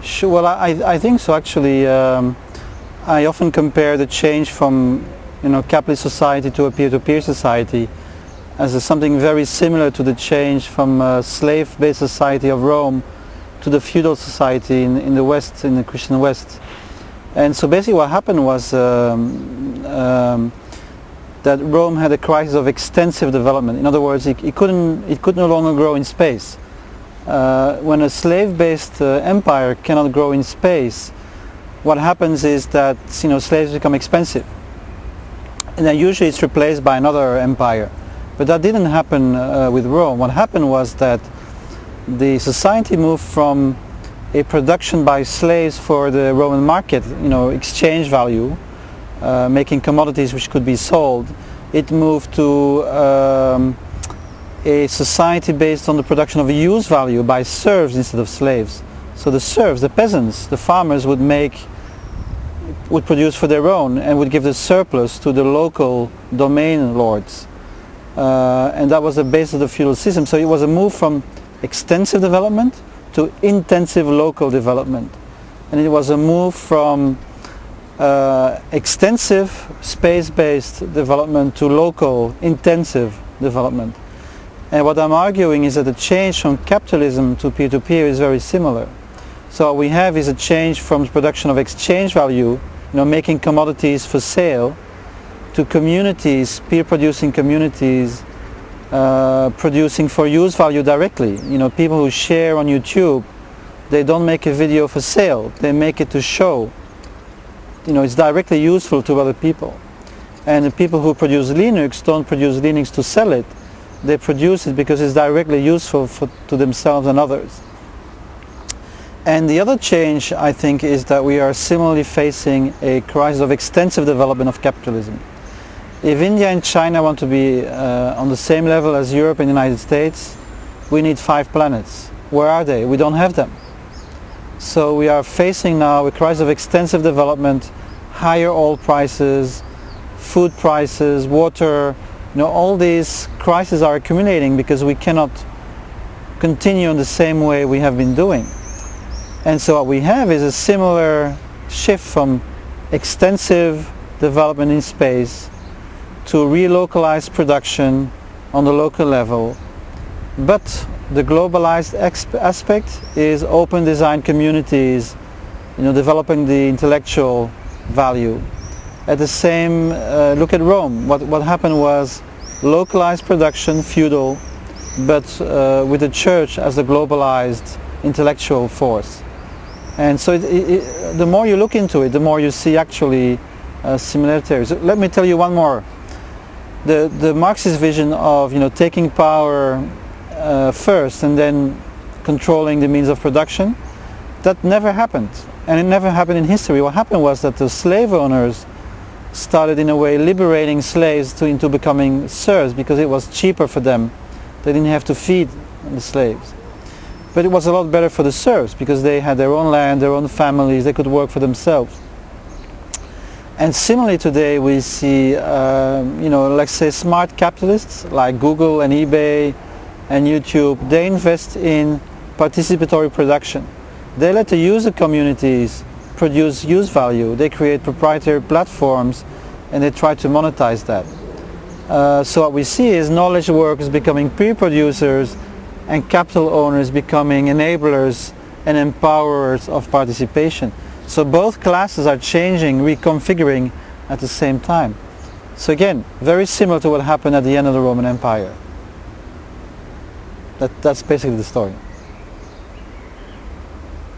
Sure. Well, I think so. Actually, I often compare the change from capitalist society to a peer-to-peer society as something very similar to the change from a slave-based society of Rome to the feudal society in the West, in the Christian West. And so basically what happened was that Rome had a crisis of extensive development. In other words, it could no longer grow in space. When a slave-based empire cannot grow in space, what happens is that slaves become expensive, and then usually it's replaced by another empire. But that didn't happen with Rome. What happened was that the society moved from a production by slaves for the Roman market, exchange value, making commodities which could be sold. It moved to a society based on the production of a use value by serfs instead of slaves. So the serfs, the peasants, the farmers would produce for their own and would give the surplus to the local domain lords. And that was the base of the feudal system. So it was a move from extensive development to intensive local development. And it was a move from extensive space-based development to local intensive development. And what I'm arguing is that the change from capitalism to peer-to-peer is very similar. So what we have is a change from the production of exchange value, making commodities for sale, to communities, peer-producing communities, producing for use value directly. People who share on YouTube, they don't make a video for sale, they make it to show. It's directly useful to other people. And the people who produce Linux don't produce Linux to sell it. They produce it because it's directly useful to themselves and others. And the other change, I think, is that we are similarly facing a crisis of extensive development of capitalism. If India and China want to be on the same level as Europe and the United States, we need 5 planets. Where are they? We don't have them. So we are facing now a crisis of extensive development, higher oil prices, food prices, water. All these crises are accumulating because we cannot continue in the same way we have been doing. And so what we have is a similar shift from extensive development in space to relocalized production on the local level. But the globalized aspect is open design communities, developing the intellectual value. At the same, look at Rome. What happened was localized production, feudal, but with the church as the globalized intellectual force. And so the more you look into it, the more you see actually similarities. Let me tell you one more. The Marxist vision of taking power first and then controlling the means of production, that never happened. And it never happened in history. What happened was that the slave owners started in a way liberating slaves into becoming serfs because it was cheaper for them. They didn't have to feed the slaves. But it was a lot better for the serfs because they had their own land, their own families, they could work for themselves. And similarly today we see, let's say smart capitalists like Google and eBay and YouTube, they invest in participatory production. They let the user communities produce use value. They create proprietary platforms and they try to monetize that. So what we see is knowledge workers becoming peer producers and capital owners becoming enablers and empowerers of participation. So both classes are changing, reconfiguring at the same time. So again, very similar to what happened at the end of the Roman Empire. That's basically the story.